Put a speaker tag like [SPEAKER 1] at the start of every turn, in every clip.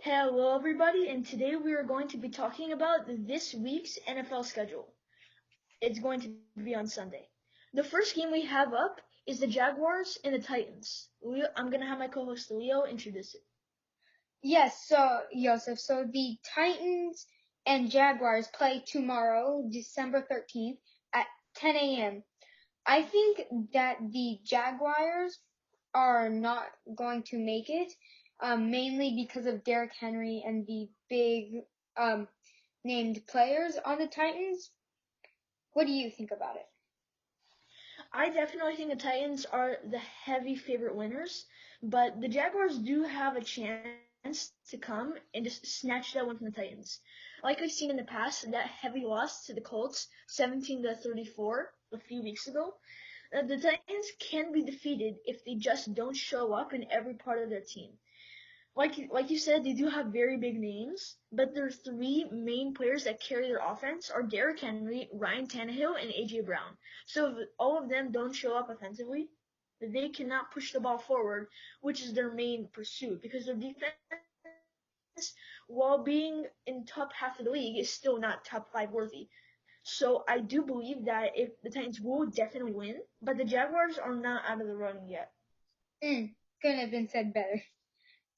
[SPEAKER 1] Hello, everybody, and today we are going to be talking about this week's NFL schedule. It's going to be on Sunday. The first game we have up is the Jaguars and the Titans. I'm going to have my co host Leo introduce it.
[SPEAKER 2] Yes, so Joseph, so the Titans and Jaguars play tomorrow, December 13th at 10 a.m. I think that the Jaguars are not going to make it, mainly because of Derrick Henry and the big named players on the Titans. What do you think about it?
[SPEAKER 1] I definitely think the Titans are the heavy favorite winners, but the Jaguars do have a chance to come and just snatch that win from the Titans. Like we've seen in the past, that heavy loss to the Colts, 17-34, a few weeks ago. The Titans can be defeated if they just don't show up in every part of their team. Like you said, they do have very big names, but their three main players that carry their offense are Derrick Henry, Ryan Tannehill, and AJ Brown. So if all of them don't show up offensively, they cannot push the ball forward, which is their main pursuit because their defense, while being in top half of the league, is still not top five worthy. So I do believe that if the Titans will definitely win, but the Jaguars are not out of the running yet.
[SPEAKER 2] Couldn't have been said better.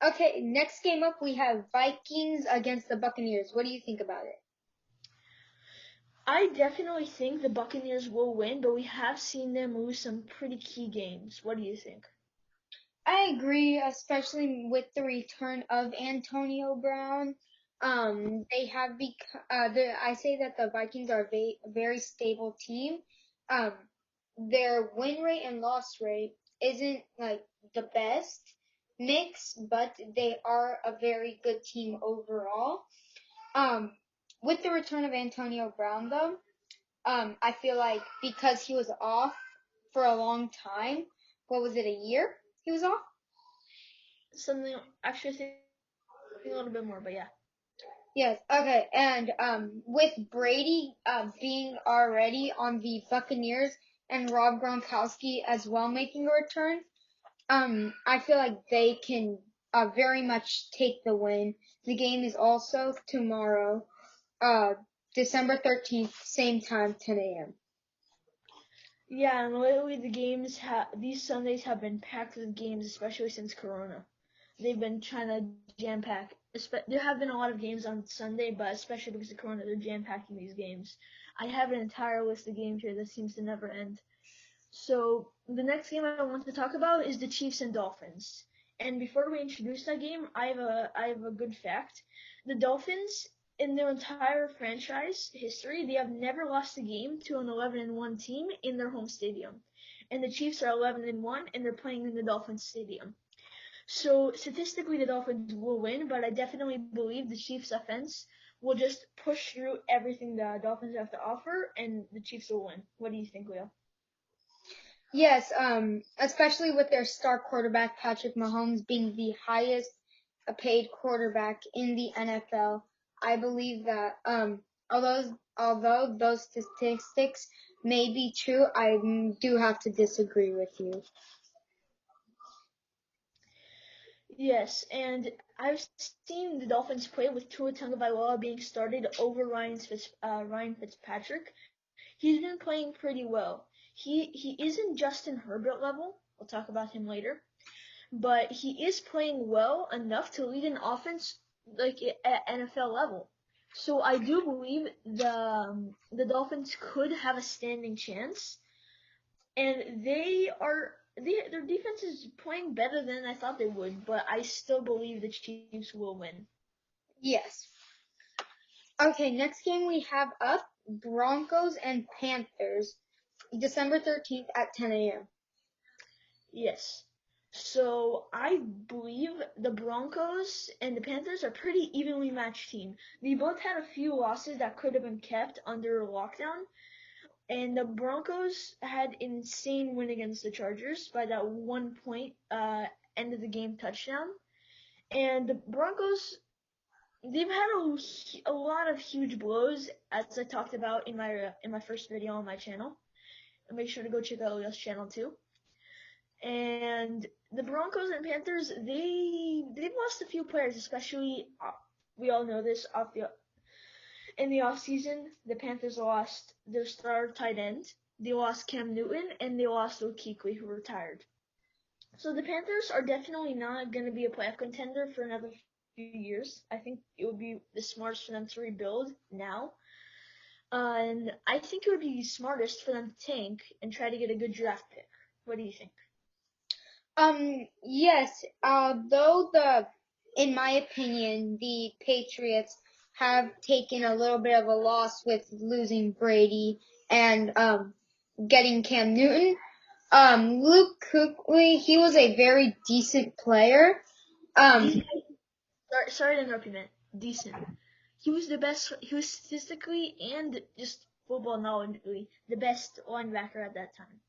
[SPEAKER 2] Okay, next game up we have Vikings against the Buccaneers. What do you think about it?
[SPEAKER 1] I definitely think the Buccaneers will win, but we have seen them lose some pretty key games. What do you think?
[SPEAKER 2] I agree, especially with the return of Antonio Brown. They have I say that the Vikings are a very stable team. Um, their win rate and loss rate isn't like the best mix, but they are a very good team overall. Um, with the return of Antonio Brown, though, I feel like because he was off for a long time, what was it, a year he was off?
[SPEAKER 1] Something actually I think a little bit more, but yeah.
[SPEAKER 2] Yes, okay, and with Brady being already on the Buccaneers and Rob Gronkowski as well making a return, I feel like they can very much take the win. The game is also tomorrow, uh, December 13th, same time, 10 a.m.
[SPEAKER 1] Yeah, and lately these Sundays have been packed with games, especially since Corona. They've been trying to jam pack. There have been a lot of games on Sunday, but especially because of Corona, they're jam packing these games. I have an entire list of games here that seems to never end. So the next game I want to talk about is the Chiefs and Dolphins. And before we introduce that game, I have a good fact. The Dolphins, in their entire franchise history, they have never lost a game to an 11-1 team in their home stadium. And the Chiefs are 11-1 and they're playing in the Dolphins stadium. So statistically, the Dolphins will win, but I definitely believe the Chiefs' offense will just push through everything the Dolphins have to offer, and the Chiefs will win. What do you think, Leo?
[SPEAKER 2] Yes, especially with their star quarterback Patrick Mahomes being the highest paid quarterback in the NFL. I believe that although those statistics may be true, I do have to disagree with you.
[SPEAKER 1] Yes, and I've seen the Dolphins play with Tua Tagovailoa being started over Ryan Fitzpatrick. He's been playing pretty well. He isn't Justin Herbert level. We'll talk about him later, but he is playing well enough to lead an offense like at NFL level. So I do believe the Dolphins could have a standing chance, and their defense is playing better than I thought they would, but I still believe the Chiefs will win.
[SPEAKER 2] Yes. Okay, next game we have up Broncos and Panthers, December 13th at 10 a.m.
[SPEAKER 1] Yes. So I believe the Broncos and the Panthers are pretty evenly matched team. They both had a few losses that could have been kept under lockdown, and the Broncos had an insane win against the Chargers by that 1 point end of the game touchdown. And the Broncos, they've had a lot of huge blows, as I talked about in my first video on my channel. And make sure to go check out Leo's channel too. And the Broncos and Panthers, they've lost a few players, especially we all know this in the offseason. The Panthers lost their star tight end. They lost Cam Newton and they lost O'Keefe, who retired. So the Panthers are definitely not going to be a playoff contender for another few years. I think it would be the smartest for them to rebuild now. And I think it would be smartest for them to tank and try to get a good draft pick. What do you think?
[SPEAKER 2] Yes, although in my opinion, the Patriots have taken a little bit of a loss with losing Brady and, getting Cam Newton. Luke Kuechly, he was a very decent player.
[SPEAKER 1] Decent. Sorry to interrupt you, man. Decent. He was the best. He was statistically and just football knowledgeably the best linebacker at that time.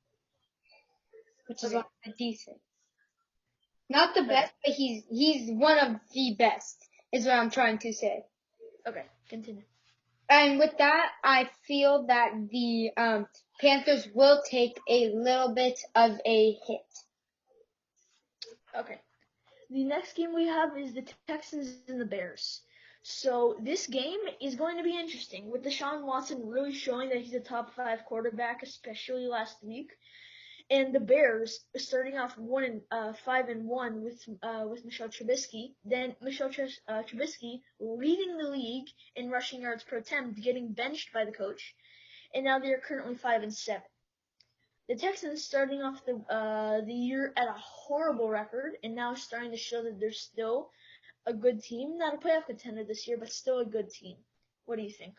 [SPEAKER 2] Which is decent. Not the best, but he's one of the best, is what I'm trying to say.
[SPEAKER 1] Okay, continue.
[SPEAKER 2] And with that, I feel that the Panthers will take a little bit of a hit.
[SPEAKER 1] Okay. The next game we have is the Texans and the Bears. So this game is going to be interesting, with Deshaun Watson really showing that he's a top 5 quarterback, especially last week. And the Bears starting off 5-1 with Michelle Trubisky. Then Michelle Trubisky leading the league in rushing yards per attempt, getting benched by the coach, and now they are currently 5-7. The Texans starting off the year at a horrible record, and now starting to show that they're still a good team. Not a playoff contender this year, but still a good team. What do you think?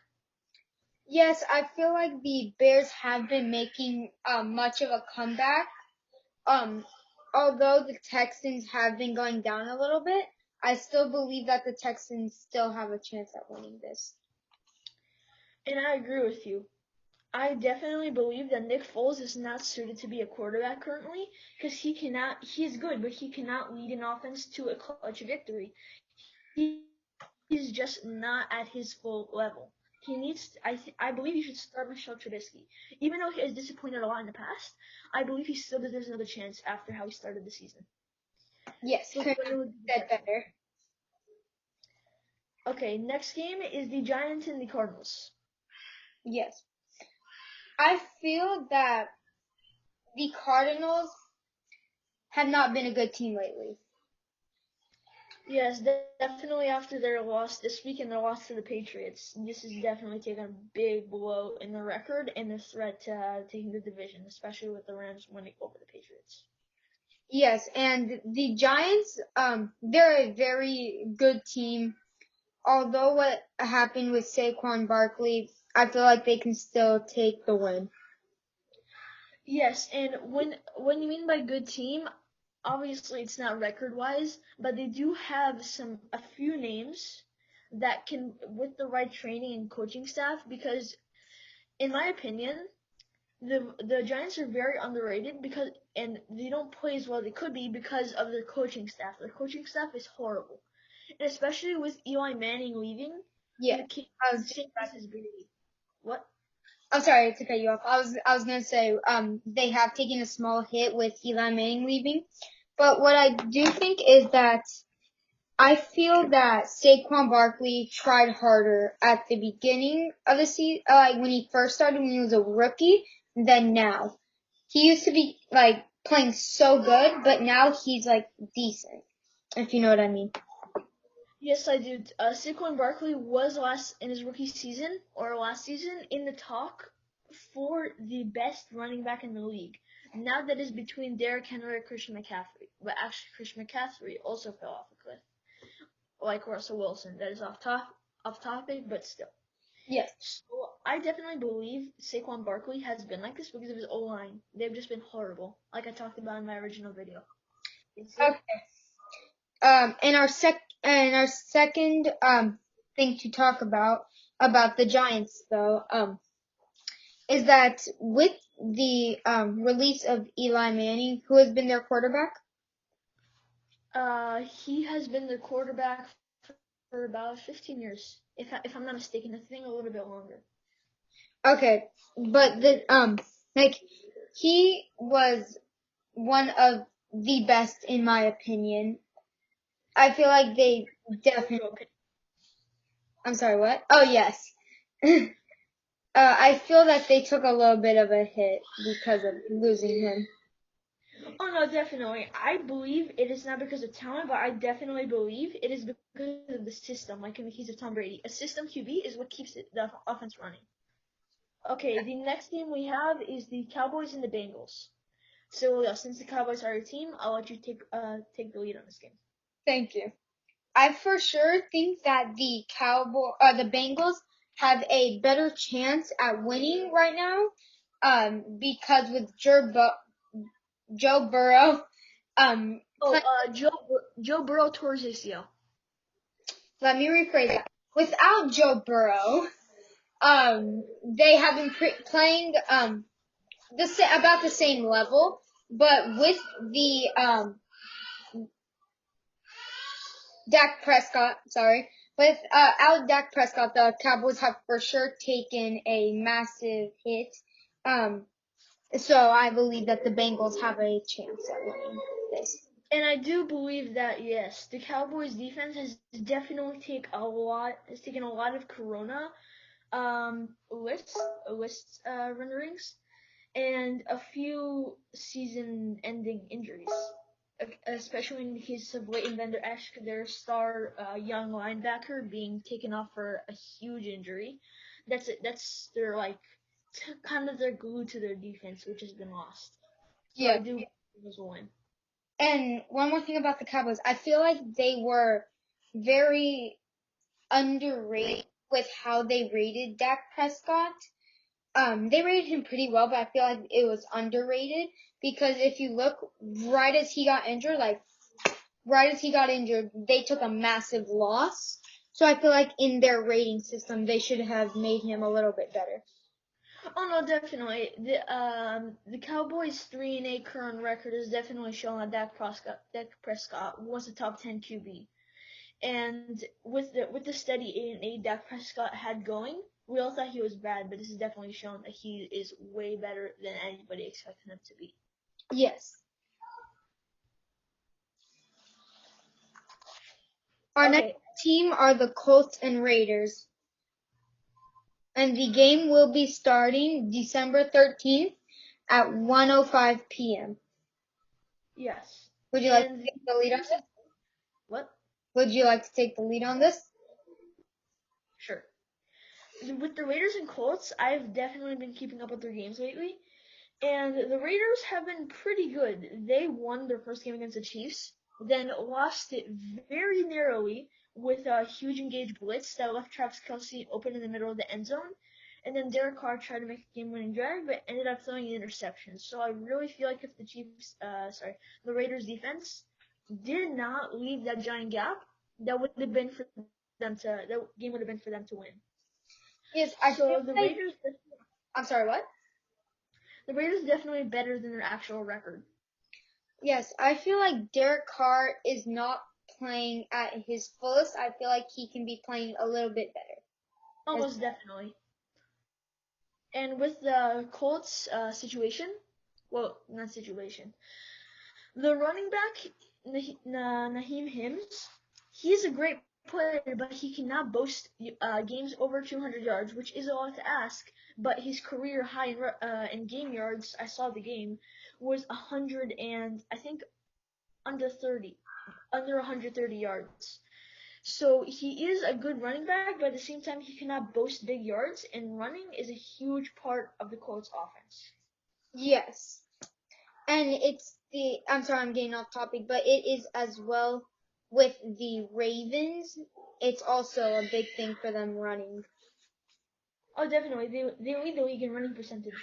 [SPEAKER 2] Yes, I feel like the Bears have been making much of a comeback. Although the Texans have been going down a little bit, I still believe that the Texans still have a chance at winning this.
[SPEAKER 1] And I agree with you. I definitely believe that Nick Foles is not suited to be a quarterback currently because he is good, but he cannot lead an offense to a clutch victory. He's just not at his full level. He needs. I believe he should start Michelle Trubisky. Even though he has disappointed a lot in the past, I believe he still deserves another chance after how he started the season.
[SPEAKER 2] Yes,
[SPEAKER 1] So
[SPEAKER 2] that better.
[SPEAKER 1] Okay, next game is the Giants and the Cardinals.
[SPEAKER 2] Yes. I feel that the Cardinals have not been a good team lately.
[SPEAKER 1] Yes, definitely after their loss this week and their loss to the Patriots, this has definitely taken a big blow in the record and the threat to taking the division, especially with the Rams winning over the Patriots.
[SPEAKER 2] Yes, and the Giants, they're a very good team. Although what happened with Saquon Barkley, I feel like they can still take the win.
[SPEAKER 1] Yes, and when you mean by good team, obviously it's not record wise, but they do have a few names that can with the right training and coaching staff because in my opinion, the Giants are very underrated and they don't play as well as they could be because of their coaching staff. Their coaching staff is horrible. And especially with Eli Manning leaving,
[SPEAKER 2] Yeah.
[SPEAKER 1] What?
[SPEAKER 2] I'm sorry to cut you off. I was gonna say, they have taken a small hit with Eli Manning leaving, but what I do think is that I feel that Saquon Barkley tried harder at the beginning of the season, like when he first started, when he was a rookie, than now. He used to be like playing so good, but now he's like decent, if you know what I mean.
[SPEAKER 1] Yes, I do. Saquon Barkley was in his rookie season or last season in the talk for the best running back in the league. Now that is between Derrick Henry and Christian McCaffrey, but actually Christian McCaffrey also fell off a cliff, like Russell Wilson. That is off topic, but still.
[SPEAKER 2] Yes.
[SPEAKER 1] So I definitely believe Saquon Barkley has been like this because of his O-line. They've just been horrible, like I talked about in my original video.
[SPEAKER 2] Okay. And our second thing to talk about the Giants though is that with the release of Eli Manning, who has been their quarterback.
[SPEAKER 1] He has been the quarterback for about 15 years, if I'm not mistaken. I think a little bit longer.
[SPEAKER 2] Okay, but he was one of the best in my opinion. I feel like they definitely.
[SPEAKER 1] Joking.
[SPEAKER 2] I'm sorry, what? Oh yes. I feel that they took a little bit of a hit because of losing him.
[SPEAKER 1] Oh no, definitely. I believe it is not because of talent, but I definitely believe it is because of the system. Like in the case of Tom Brady, a system QB is what keeps the offense running. Okay, the next game we have is the Cowboys and the Bengals. So yeah, since the Cowboys are your team, I'll let you take the lead on this game.
[SPEAKER 2] Thank you. I for sure think that the Bengals have a better chance at winning right now, because with Joe Burrow,
[SPEAKER 1] Oh, Joe Burrow tore his ACL.
[SPEAKER 2] let me rephrase that. Without Joe Burrow, they have been playing about the same level, but with the Dak Prescott, sorry. Without Dak Prescott, the Cowboys have for sure taken a massive hit. So I believe that the Bengals have a chance at winning this.
[SPEAKER 1] And I do believe that yes, the Cowboys defense has definitely taken a lot of Corona lists renderings and a few season-ending injuries, especially in the case of Leighton Vander Esch, their star young linebacker, being taken off for a huge injury. That's it. That's their kind of their glue to their defense, which has been lost. So I
[SPEAKER 2] Yeah.
[SPEAKER 1] do believe this will win.
[SPEAKER 2] And one more thing about the Cowboys, I feel like they were very underrated with how they rated Dak Prescott. They rated him pretty well, but I feel like it was underrated because if you look right as he got injured, they took a massive loss. So I feel like in their rating system, they should have made him a little bit better.
[SPEAKER 1] Oh no, definitely. The Cowboys 3-8 current record is definitely showing that Dak Prescott was a top 10 QB. And with the steady 8-8 Dak Prescott had going, we all thought he was bad, but this is definitely shown that he is way better than anybody expected him to be.
[SPEAKER 2] Yes. Our next team are the Colts and Raiders. And the game will be starting December 13th at 1:05 p.m.
[SPEAKER 1] Yes.
[SPEAKER 2] Would you like to take the lead on this?
[SPEAKER 1] What?
[SPEAKER 2] Would you like to take the lead on this?
[SPEAKER 1] Sure. With the Raiders and Colts, I've definitely been keeping up with their games lately. And the Raiders have been pretty good. They won their first game against the Chiefs, then lost it very narrowly with a huge engaged blitz that left Travis Kelce open in the middle of the end zone. And then Derek Carr tried to make a game-winning drive, but ended up throwing an interception. So I really feel like if the Raiders defense did not leave that giant gap, that game would have been for them to win.
[SPEAKER 2] Yes, I'm sorry, what?
[SPEAKER 1] The Raiders definitely better than their actual record.
[SPEAKER 2] Yes, I feel like Derek Carr is not playing at his fullest. I feel like he can be playing a little bit better.
[SPEAKER 1] Almost definitely. And with the Colts situation, well, not situation, the running back, Naheem Hims, he's a great player, but he cannot boast games over 200 yards, which is a lot to ask. But his career high in game yards, I saw the game, was 100 and I think under 130 yards. So he is a good running back, but at the same time, he cannot boast big yards, and running is a huge part of the Colts offense.
[SPEAKER 2] Yes. And I'm sorry, I'm getting off topic, but it is as well with the Ravens. It's also a big thing for them running.
[SPEAKER 1] Oh, definitely. They lead the league in running percentage.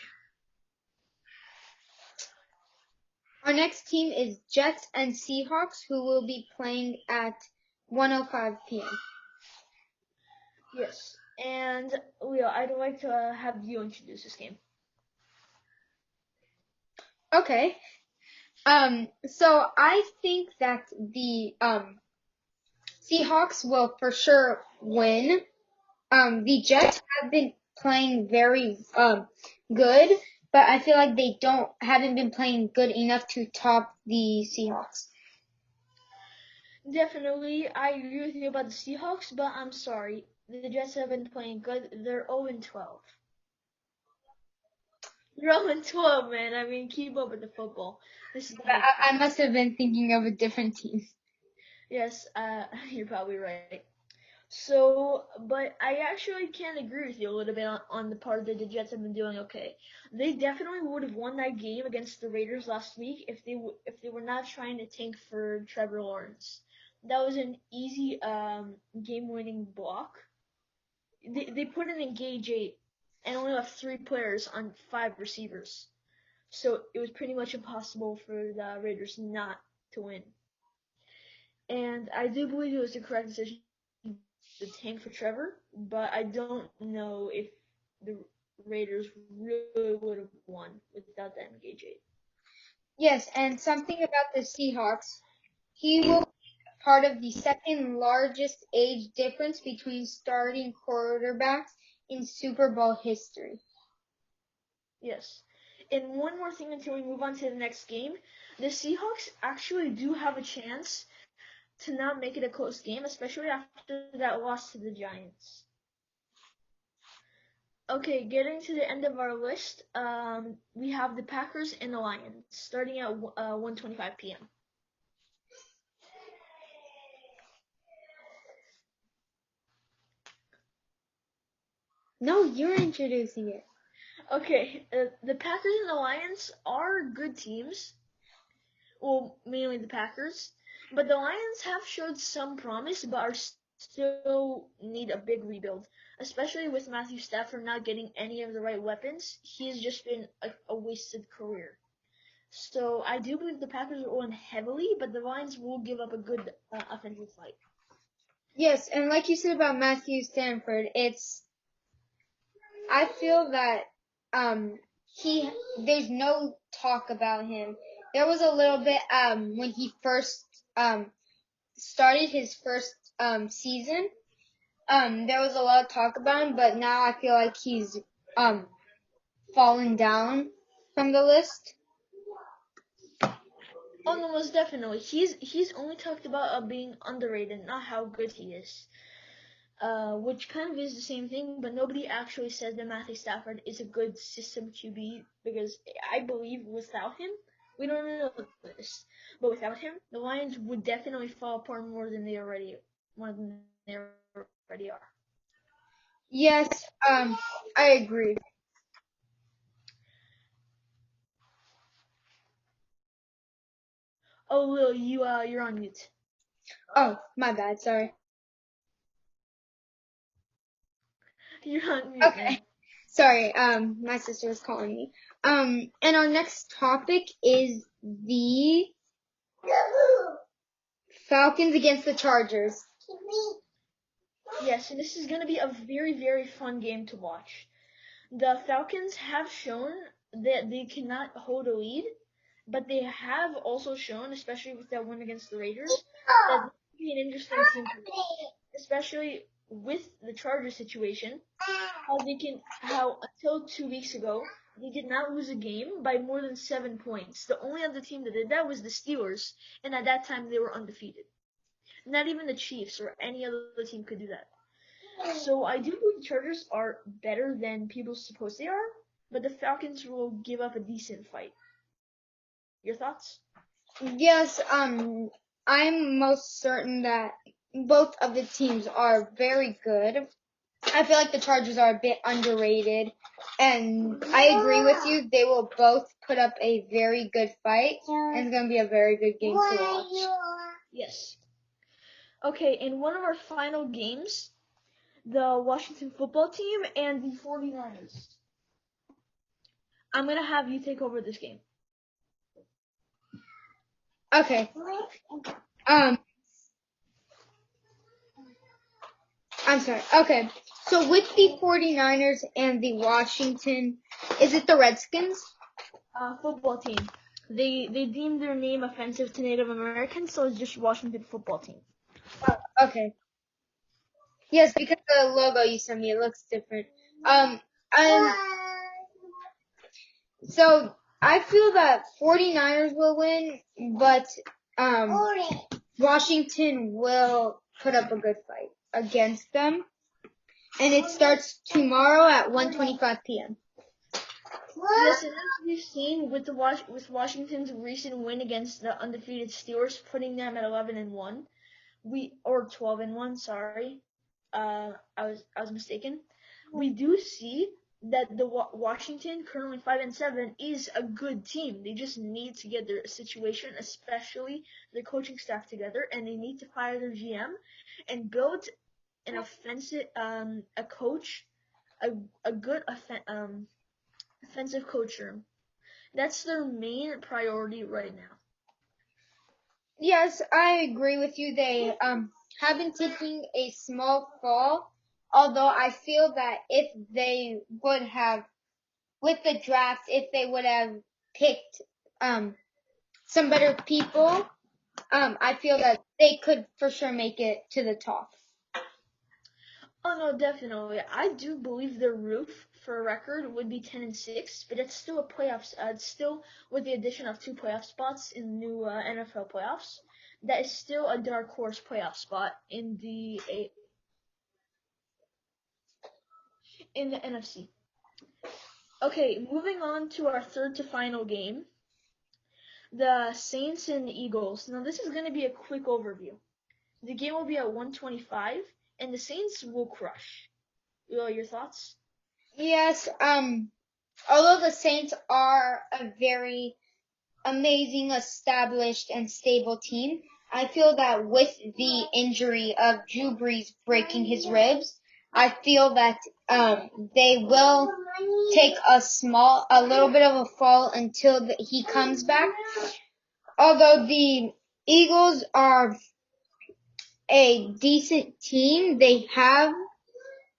[SPEAKER 2] Our next team is Jets and Seahawks, who will be playing at 1:05 p.m.
[SPEAKER 1] Yes. And Leo, I'd like to have you introduce this game.
[SPEAKER 2] Okay. So I think that the Seahawks will for sure win. The Jets have been playing very good, but I feel like they haven't been playing good enough to top the Seahawks.
[SPEAKER 1] Definitely, I agree with you about the Seahawks, but I'm sorry. The Jets have been playing good. They're 0-12. They're 0-12, man. I mean, keep up with the football. This is the
[SPEAKER 2] But
[SPEAKER 1] whole point.
[SPEAKER 2] I must have been thinking of a different team.
[SPEAKER 1] Yes, you're probably right. So, but I actually can agree with you a little bit on the part that the Jets have been doing okay. They definitely would have won that game against the Raiders last week if they were not trying to tank for Trevor Lawrence. That was an easy game-winning block. They put in Engage 8 and only left 3 players on 5 receivers. So it was pretty much impossible for the Raiders not to win. And I do believe it was the correct decision to tank for Trevor, but I don't know if the Raiders really would have won without that Engage 8.
[SPEAKER 2] Yes, and something about the Seahawks, he will be part of the second largest age difference between starting quarterbacks in Super Bowl history.
[SPEAKER 1] Yes. And one more thing until we move on to the next game. The Seahawks actually do have a chance to not make it a close game, especially after that loss to the Giants. Okay, getting to the end of our list, we have the Packers and the Lions, starting at 1:25 p.m.
[SPEAKER 2] No, you're introducing it.
[SPEAKER 1] Okay, the Packers and the Lions are good teams. Well, mainly the Packers, but the Lions have showed some promise, but are still need a big rebuild, especially with Matthew Stafford not getting any of the right weapons. He's just been a wasted career. So I do believe the Packers will win heavily, but the Lions will give up a good offensive fight.
[SPEAKER 2] Yes, and like you said about Matthew Stanford, I feel that he there's no talk about him. There was a little bit when he first started his first season. There was a lot of talk about him, but now I feel like he's fallen down from the list.
[SPEAKER 1] Oh no, most definitely. He's only talked about being underrated, not how good he is. Which kind of is the same thing, but nobody actually says that Matthew Stafford is a good system QB because I believe without him, we don't know this, but without him, the Lions would definitely fall apart more than they already are.
[SPEAKER 2] Yes, I agree.
[SPEAKER 1] Oh, Lil, you're on mute.
[SPEAKER 2] Oh, my bad. Sorry.
[SPEAKER 1] You're on mute, man.
[SPEAKER 2] Okay. Sorry. My sister was calling me. And our next topic is the Falcons against the Chargers.
[SPEAKER 1] Yes, and this is gonna be a very, very fun game to watch. The Falcons have shown that they cannot hold a lead, but they have also shown, especially with that win against the Raiders, that they can be an interesting team to watch, especially with the Chargers situation. How until 2 weeks ago, they did not lose a game by more than 7 points. The only other team that did that was the Steelers, and at that time they were undefeated. Not even the Chiefs or any other team could do that. So I do believe the Chargers are better than people suppose they are, but the Falcons will give up a decent fight. Your thoughts?
[SPEAKER 2] Yes, I'm most certain that both of the teams are very good. I feel like the Chargers are a bit underrated, and I agree with you. They will both put up a very good fight, and it's going to be a very good game to watch.
[SPEAKER 1] Yes. Okay, in one of our final games, the Washington football team and the 49ers. I'm going to have you take over this game.
[SPEAKER 2] Okay. I'm sorry. Okay. So with the 49ers and the Washington, is it the Redskins?
[SPEAKER 1] Football team. They deemed their name offensive to Native Americans, so it's just Washington football team.
[SPEAKER 2] Oh, okay. Yes, because the logo you sent me, it looks different. Um, So I feel that 49ers will win, but Washington will put up a good fight against them. And it starts tomorrow at 1:25 p.m.
[SPEAKER 1] Yes, and as we've seen with with Washington's recent win against the undefeated Steelers, putting them at 11-1, or 12-1. Sorry, I was mistaken. We do see that the Washington, currently 5-7, is a good team. They just need to get their situation, especially their coaching staff, together, and they need to fire their GM and build an a coach, a good offensive coach room. That's their main priority right now.
[SPEAKER 2] Yes, I agree with you. They have been taking a small fall, although I feel that if they would have, with the draft, if they would have picked some better people, I feel that they could for sure make it to the top.
[SPEAKER 1] Oh no, definitely. I do believe their roof for a record would be 10-6, but it's still a playoffs. It's still with the addition of 2 playoff spots in the new NFL playoffs. That is still a dark horse playoff spot in the NFC. Okay, moving on to our third to final game, the Saints and the Eagles. Now this is going to be a quick overview. The game will be at 1:25, and the Saints will crush. Your thoughts?
[SPEAKER 2] Yes, although the Saints are a very amazing, established, and stable team, I feel that with the injury of Drew Brees breaking his ribs, I feel that they will take a little bit of a fall until he comes back. Although the Eagles are a decent team, they have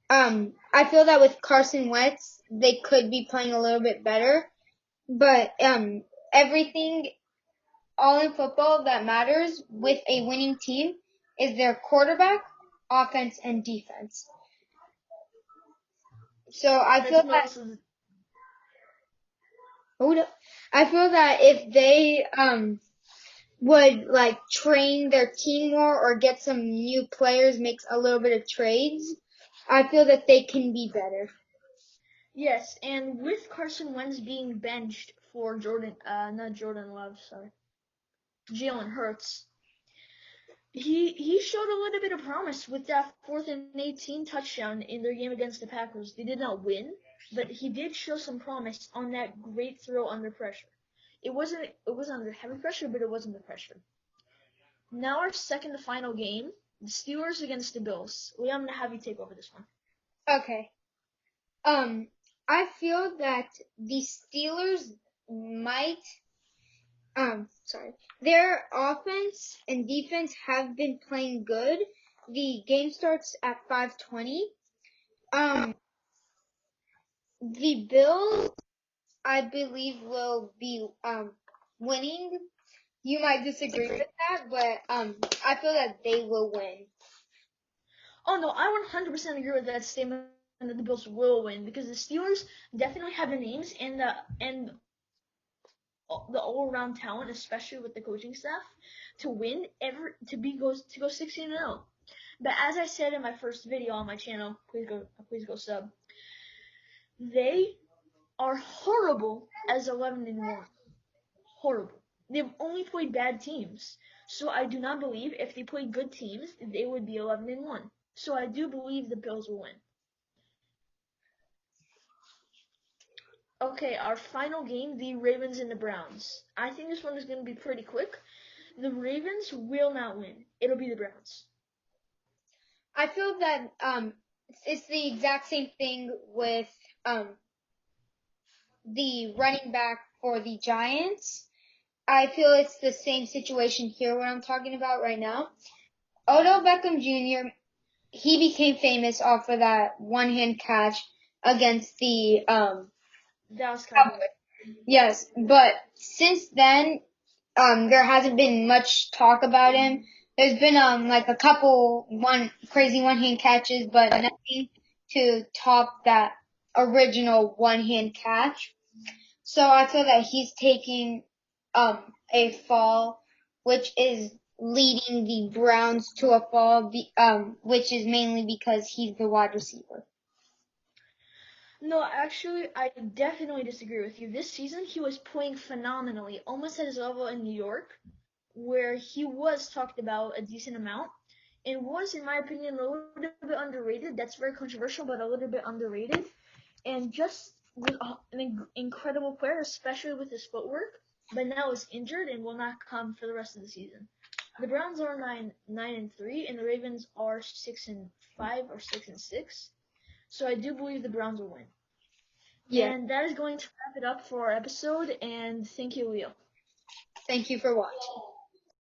[SPEAKER 2] I feel that with Carson Wentz, they could be playing a little bit better. But everything, all in football that matters with a winning team is their quarterback, offense, and defense. So I feel that if they would like train their team more or get some new players, make a little bit of trades, I feel that they can be better.
[SPEAKER 1] Yes, and with Carson Wentz being benched for not Jordan Love, sorry, Jalen Hurts, he showed a little bit of promise with that 4th-and-18 touchdown in their game against the Packers. They did not win, but he did show some promise on that great throw under pressure. It was under heavy pressure, but it was under pressure. Now our second to final game, the Steelers against the Bills. Leah, I'm gonna have you take over this one.
[SPEAKER 2] Okay. I feel that the Steelers might, their offense and defense have been playing good. The game starts at 5:20. The Bills, I believe, will be, winning. You might disagree with that, but, I feel that they will win.
[SPEAKER 1] Oh no, I 100% agree with that statement that the Bills will win because the Steelers definitely have the names and the all-around talent, especially with the coaching staff, to win to go 16-0. But as I said in my first video on my channel, please go sub. They are horrible as 11-1. Horrible. They've only played bad teams. So I do not believe if they played good teams, they would be 11-1. So I do believe the Bills will win. Okay, our final game, the Ravens and the Browns. I think this one is going to be pretty quick. The Ravens will not win. It'll be the Browns.
[SPEAKER 2] I feel that it's the exact same thing with the running back for the Giants. I feel it's the same situation here, what I'm talking about right now. Odell Beckham Jr., he became famous off of that one-hand catch against the
[SPEAKER 1] Dallas Cowboys.
[SPEAKER 2] Yes, but since then, there hasn't been much talk about him. There's been like a couple crazy one-hand catches, but nothing to top that original one-hand catch. So I feel that he's taking a fall, which is leading the Browns to a fall, which is mainly because he's the wide receiver.
[SPEAKER 1] No, actually, I definitely disagree with you. This season, he was playing phenomenally, almost at his level in New York, where he was talked about a decent amount, and was, in my opinion, a little bit underrated. That's very controversial, but a little bit underrated. And just was an incredible player, especially with his footwork. But now is injured and will not come for the rest of the season. The Browns are 9-3, and the Ravens are 6-5 or 6-6. So I do believe the Browns will win.
[SPEAKER 2] Yeah.
[SPEAKER 1] And that is going to wrap it up for our episode. And thank you, Leo.
[SPEAKER 2] Thank you for watching.